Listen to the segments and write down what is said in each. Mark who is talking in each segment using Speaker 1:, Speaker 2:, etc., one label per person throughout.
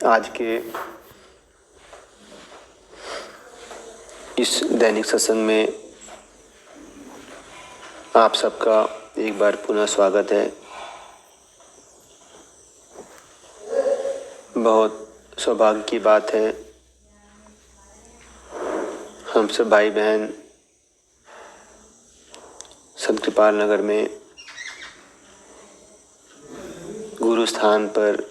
Speaker 1: आज के इस दैनिक सत्संग में आप सबका एक बार पुनः स्वागत है। बहुत सौभाग्य की बात है, हम सब भाई बहन संत कृपाल नगर में गुरु स्थान पर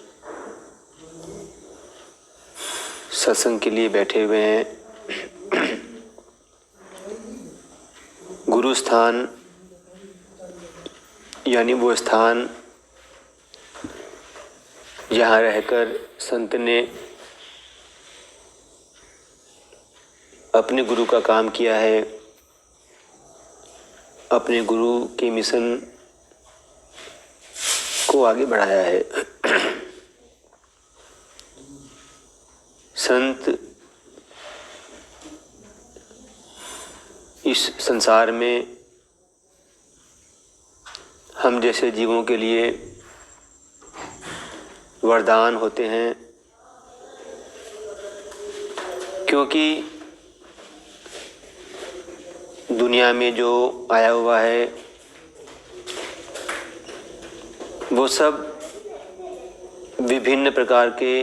Speaker 1: सत्संग के लिए बैठे हुए हैं। गुरु स्थान यानी वो स्थान जहाँ रहकर संत ने अपने गुरु का काम किया है, अपने गुरु के मिशन को आगे बढ़ाया है। संत इस संसार में हम जैसे जीवों के लिए वरदान होते हैं, क्योंकि दुनिया में जो आया हुआ है वो सब विभिन्न प्रकार के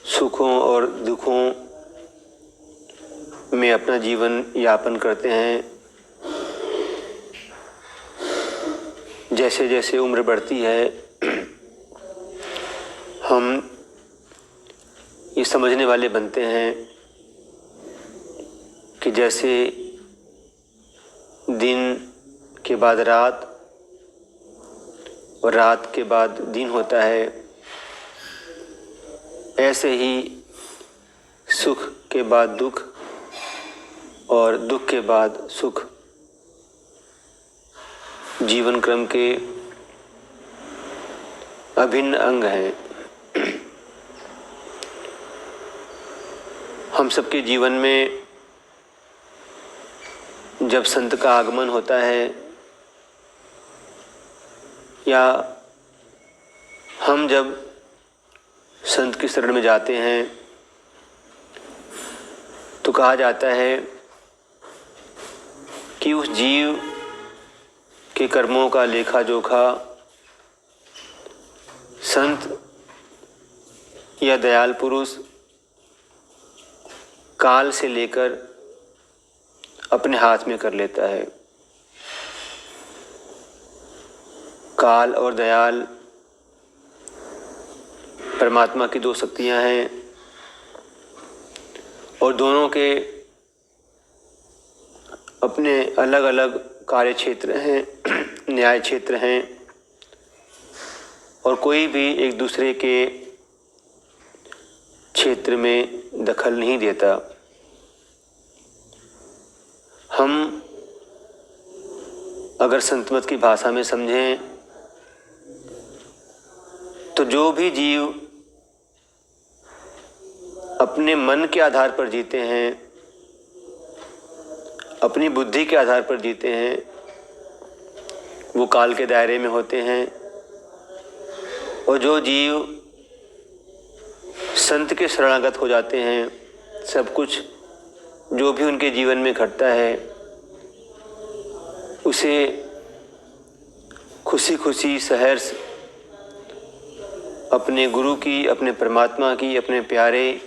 Speaker 1: सुखों और दुखों में अपना जीवन यापन करते हैं। जैसे जैसे उम्र बढ़ती है हम ये समझने वाले बनते हैं कि जैसे दिन के बाद रात और रात के बाद दिन होता है, ऐसे ही सुख के बाद दुख और दुख के बाद सुख जीवन क्रम के अभिन्न अंग हैं। हम सबके जीवन में जब संत का आगमन होता है या हम जब संत की शरण में जाते हैं तो कहा जाता है कि उस जीव के कर्मों का लेखा जोखा संत या दयाल पुरुष काल से लेकर अपने हाथ में कर लेता है। काल और दयाल परमात्मा की दो शक्तियां हैं और दोनों के अपने अलग अलग कार्य क्षेत्र हैं, न्याय क्षेत्र हैं, और कोई भी एक दूसरे के क्षेत्र में दखल नहीं देता। हम अगर संतमत की भाषा में समझें तो जो भी जीव अपने मन के आधार पर जीते हैं, अपनी बुद्धि के आधार पर जीते हैं, वो काल के दायरे में होते हैं। और जो जीव संत के शरणागत हो जाते हैं, सब कुछ जो भी उनके जीवन में घटता है उसे खुशी खुशी सहर्ष अपने गुरु की, अपने परमात्मा की, अपने प्यारे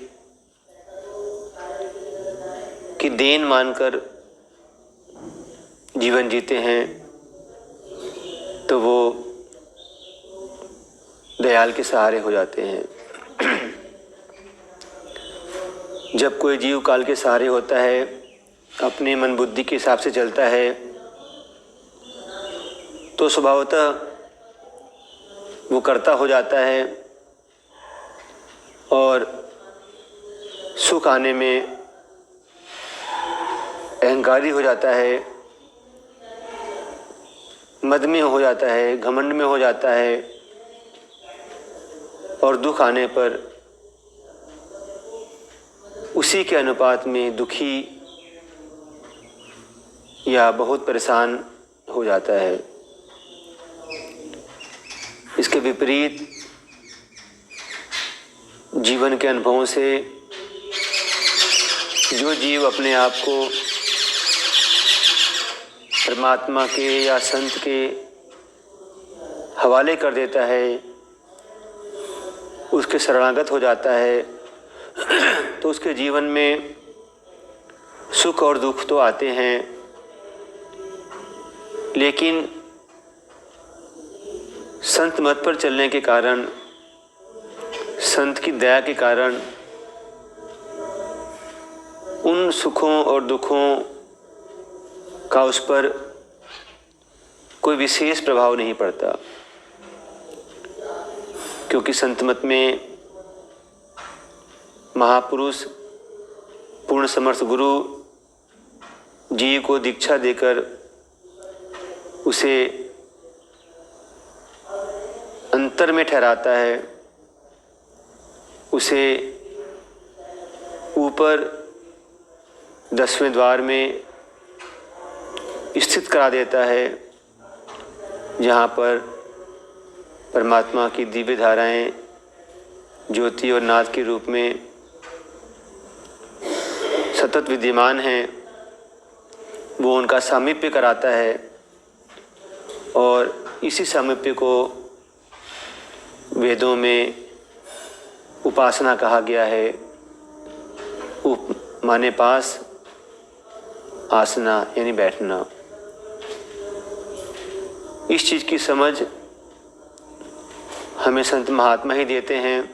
Speaker 1: की देन मानकर जीवन जीते हैं, तो वो दयाल के सहारे हो जाते हैं। जब कोई जीव काल के सहारे होता है, अपने मन बुद्धि के हिसाब से चलता है, तो स्वभावतः वो कर्ता हो जाता है और सुख आने में अहंकारी हो जाता है, मद में हो जाता है, घमंड में हो जाता है, और दुख आने पर उसी के अनुपात में दुखी या बहुत परेशान हो जाता है। इसके विपरीत जीवन के अनुभवों से जो जीव अपने आप को परमात्मा के या संत के हवाले कर देता है, उसके शरणागत हो जाता है, तो उसके जीवन में सुख और दुख तो आते हैं, लेकिन संत मत पर चलने के कारण, संत की दया के कारण उन सुखों और दुखों का उस पर कोई विशेष प्रभाव नहीं पड़ता, क्योंकि संत मत में महापुरुष पूर्ण समर्थ गुरु जीव को दीक्षा देकर उसे अंतर में ठहराता है, उसे ऊपर 10वें द्वार में स्थित करा देता है, जहाँ पर परमात्मा की दिव्य धाराएं ज्योति और नाद के रूप में सतत विद्यमान हैं। वो उनका सामीप्य कराता है और इसी सामीप्य को वेदों में उपासना कहा गया है। उप माने पास, आसना यानी बैठना। इस चीज़ की समझ हमें संत महात्मा ही देते हैं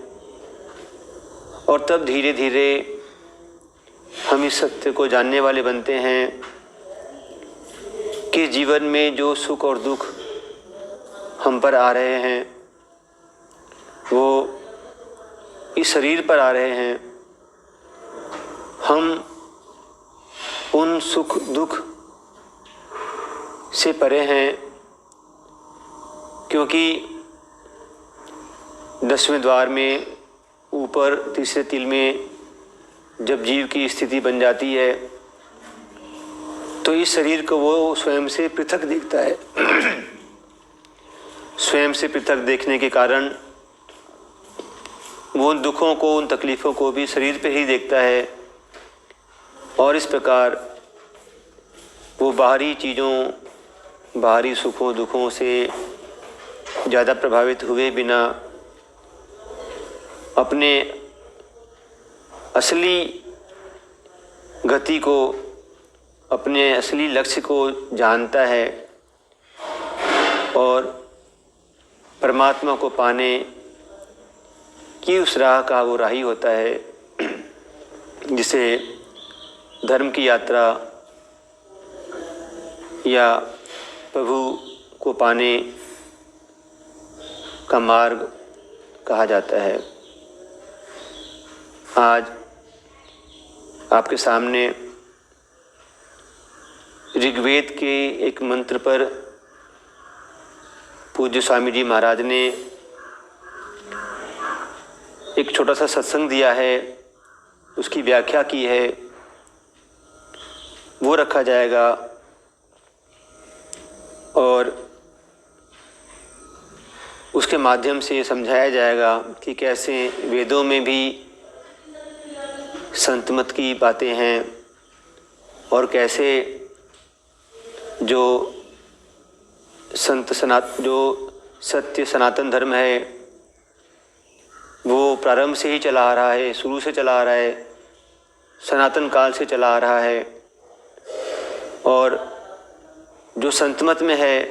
Speaker 1: और तब धीरे धीरे हम इस सत्य को जानने वाले बनते हैं कि जीवन में जो सुख और दुख हम पर आ रहे हैं वो इस शरीर पर आ रहे हैं। हम उन सुख दुख से परे हैं, क्योंकि 10वें द्वार में ऊपर तीसरे तिल में जब जीव की स्थिति बन जाती है तो इस शरीर को वो स्वयं से पृथक देखता है। स्वयं से पृथक देखने के कारण वो उन दुखों को, उन तकलीफ़ों को भी शरीर पे ही देखता है और इस प्रकार वो बाहरी चीज़ों, बाहरी सुखों दुखों से ज़्यादा प्रभावित हुए बिना अपने असली गति को, अपने असली लक्ष्य को जानता है और परमात्मा को पाने की उस राह का वो राही होता है, जिसे धर्म की यात्रा या प्रभु को पाने का मार्ग कहा जाता है। आज आपके सामने ऋग्वेद के एक मंत्र पर पूज्य स्वामी जी महाराज ने एक छोटा सा सत्संग दिया है, उसकी व्याख्या की है, वो रखा जाएगा और उसके माध्यम से समझाया जाएगा कि कैसे वेदों में भी संत मत की बातें हैं और कैसे जो सत्य सनातन धर्म है वो प्रारंभ से ही चला आ रहा है, शुरू से चला आ रहा है, सनातन काल से चला आ रहा है और जो संत मत में है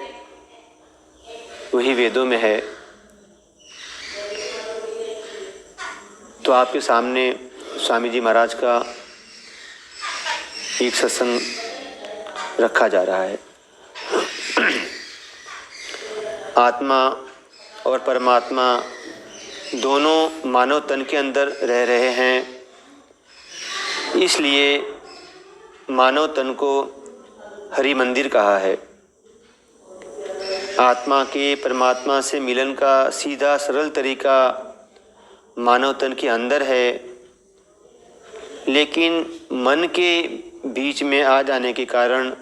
Speaker 1: वही वेदों में है। तो आपके सामने स्वामी जी महाराज का एक सत्संग रखा जा रहा है। आत्मा और परमात्मा दोनों मानव तन के अंदर रह रहे हैं, इसलिए मानव तन को हरि मंदिर कहा है। आत्मा के परमात्मा से मिलन का सीधा सरल तरीका मानव तन के अंदर है, लेकिन मन के बीच में आ जाने के कारण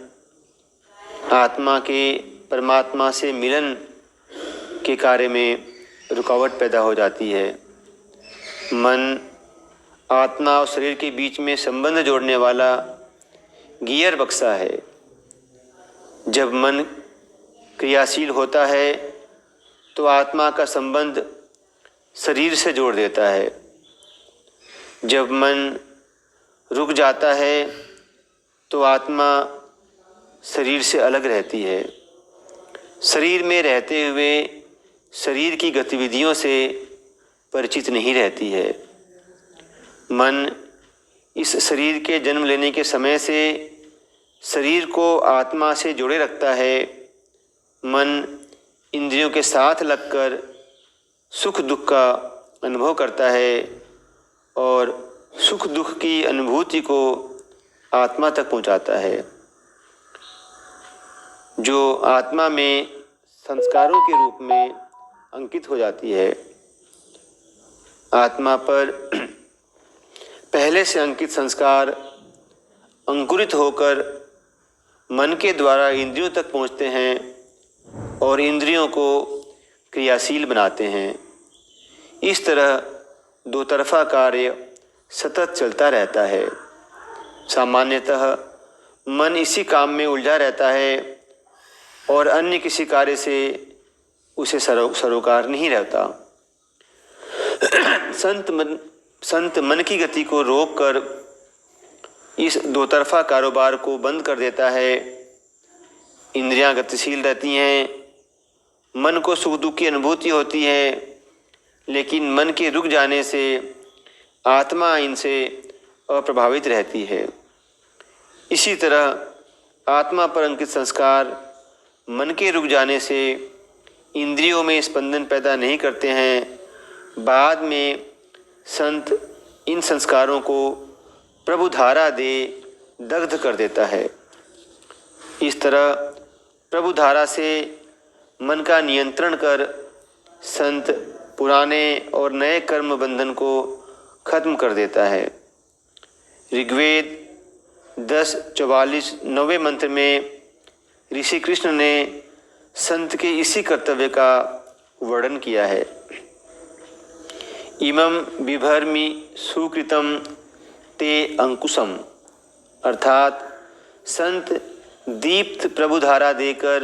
Speaker 1: आत्मा के परमात्मा से मिलन के कार्य में रुकावट पैदा हो जाती है। मन आत्मा और शरीर के बीच में संबंध जोड़ने वाला गियर बक्सा है। जब मन क्रियाशील होता है तो आत्मा का संबंध शरीर से जोड़ देता है। जब मन रुक जाता है तो आत्मा शरीर से अलग रहती है। शरीर में रहते हुए शरीर की गतिविधियों से परिचित नहीं रहती है। मन इस शरीर के जन्म लेने के समय से शरीर को आत्मा से जोड़े रखता है। मन इंद्रियों के साथ लगकर सुख दुख का अनुभव करता है और सुख दुख की अनुभूति को आत्मा तक पहुंचाता है, जो आत्मा में संस्कारों के रूप में अंकित हो जाती है। आत्मा पर पहले से अंकित संस्कार अंकुरित होकर मन के द्वारा इंद्रियों तक पहुंचते हैं और इंद्रियों को क्रियाशील बनाते हैं। इस तरह दो तरफा कार्य सतत चलता रहता है। सामान्यतः मन इसी काम में उलझा रहता है और अन्य किसी कार्य से उसे सरोकार नहीं रहता। संत मन की गति को रोककर इस दो तरफा कारोबार को बंद कर देता है। इंद्रियां गतिशील रहती हैं, मन को सुख दुख की अनुभूति होती है, लेकिन मन के रुक जाने से आत्मा इनसे अप्रभावित रहती है। इसी तरह आत्मा पर अंकित संस्कार मन के रुक जाने से इंद्रियों में स्पंदन पैदा नहीं करते हैं। बाद में संत इन संस्कारों को प्रभु धारा दे दग्ध कर देता है। इस तरह प्रभु धारा से मन का नियंत्रण कर संत पुराने और नए कर्म बंधन को खत्म कर देता है। ऋग्वेद 10:44 मंत्र में ऋषि कृष्ण ने संत के इसी कर्तव्य का वर्णन किया है। इमं बिभर्मि सुकृतं ते अंकुशम, अर्थात संत दीप्त प्रभुधारा देकर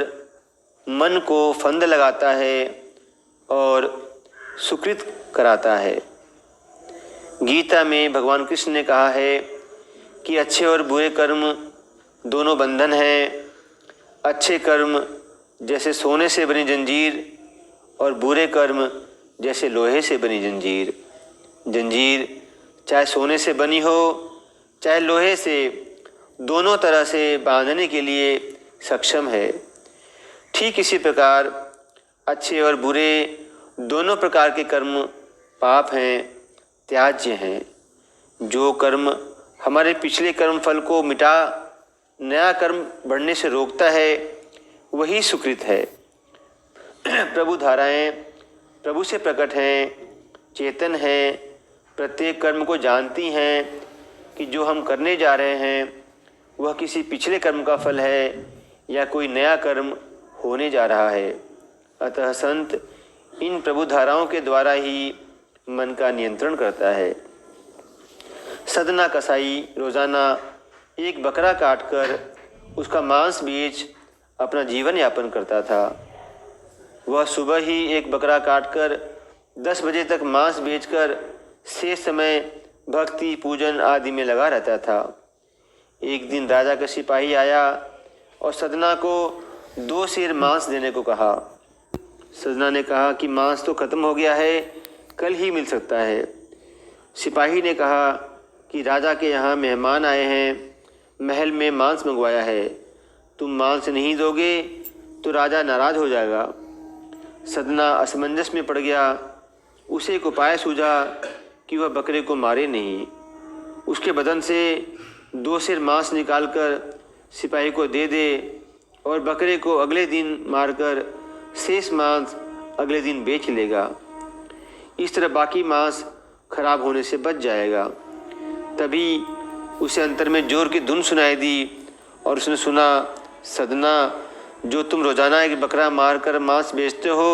Speaker 1: मन को फंद लगाता है और सुकृत कराता है। गीता में भगवान कृष्ण ने कहा है कि अच्छे और बुरे कर्म दोनों बंधन हैं। अच्छे कर्म जैसे सोने से बनी जंजीर और बुरे कर्म जैसे लोहे से बनी जंजीर। जंजीर चाहे सोने से बनी हो चाहे लोहे से, दोनों तरह से बांधने के लिए सक्षम है। ठीक इसी प्रकार अच्छे और बुरे दोनों प्रकार के कर्म पाप हैं, त्याज्य हैं। जो कर्म हमारे पिछले कर्म फल को मिटा नया कर्म बढ़ने से रोकता है वही सुकृत है। प्रभु धाराएं प्रभु से प्रकट हैं, चेतन हैं, प्रत्येक कर्म को जानती हैं कि जो हम करने जा रहे हैं वह किसी पिछले कर्म का फल है या कोई नया कर्म होने जा रहा है। अतः संत इन प्रभु धाराओं के द्वारा ही मन का नियंत्रण करता है। सदना कसाई रोजाना एक बकरा काटकर उसका मांस बेच अपना जीवन यापन करता था। वह सुबह ही एक बकरा काटकर 10 बजे तक मांस बेचकर शेष समय भक्ति पूजन आदि में लगा रहता था। एक दिन राजा का सिपाही आया और सदना को 2 सेर मांस देने को कहा। सदना ने कहा कि मांस तो खत्म हो गया है, कल ही मिल सकता है। सिपाही ने कहा कि राजा के यहाँ मेहमान आए हैं, महल में मांस मंगवाया है, तुम मांस नहीं दोगे तो राजा नाराज हो जाएगा। सदना असमंजस में पड़ गया। उसे एक उपाय सूझा कि वह बकरे को मारे नहीं। उसके बदन से 2 सेर मांस निकालकर सिपाही को दे दे और बकरे को अगले दिन मारकर शेष मांस अगले दिन बेच लेगा। इस तरह बाकी मांस खराब होने से बच जाएगा। तभी उसे अंतर में जोर की धुन सुनाई दी और उसने सुना, सदना, जो तुम रोजाना एक बकरा मारकर मांस बेचते हो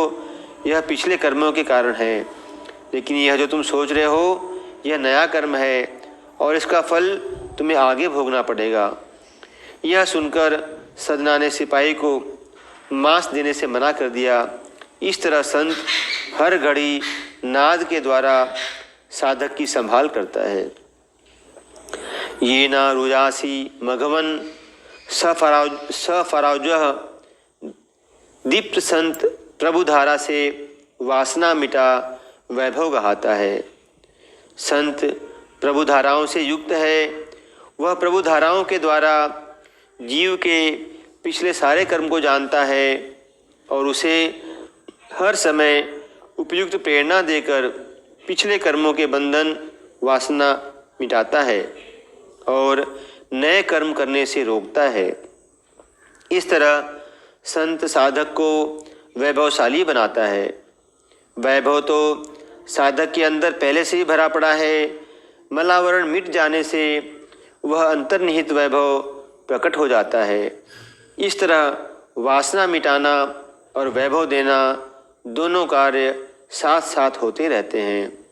Speaker 1: यह पिछले कर्मों के कारण है। लेकिन यह जो तुम सोच रहे हो यह नया कर्म है और इसका फल तुम्हें आगे भोगना पड़ेगा। यह सुनकर सदना ने सिपाही को मांस देने से मना कर दिया। इस तरह संत हर घड़ी नाद के द्वारा साधक की संभाल करता है। ये ना रुजासी मघवन सफराउजह दीप्त संत प्रभुधारा से वासना मिटा वैभव गहाता है। संत प्रभुधाराओं से युक्त है। वह प्रभुधाराओं के द्वारा जीव के पिछले सारे कर्म को जानता है और उसे हर समय उपयुक्त प्रेरणा देकर पिछले कर्मों के बंधन वासना मिटाता है और नए कर्म करने से रोकता है। इस तरह संत साधक को वैभवशाली बनाता है। वैभव तो साधक के अंदर पहले से ही भरा पड़ा है। मलावरण मिट जाने से वह अंतर्निहित वैभव प्रकट हो जाता है। इस तरह वासना मिटाना और वैभव देना दोनों कार्य साथ साथ होते रहते हैं।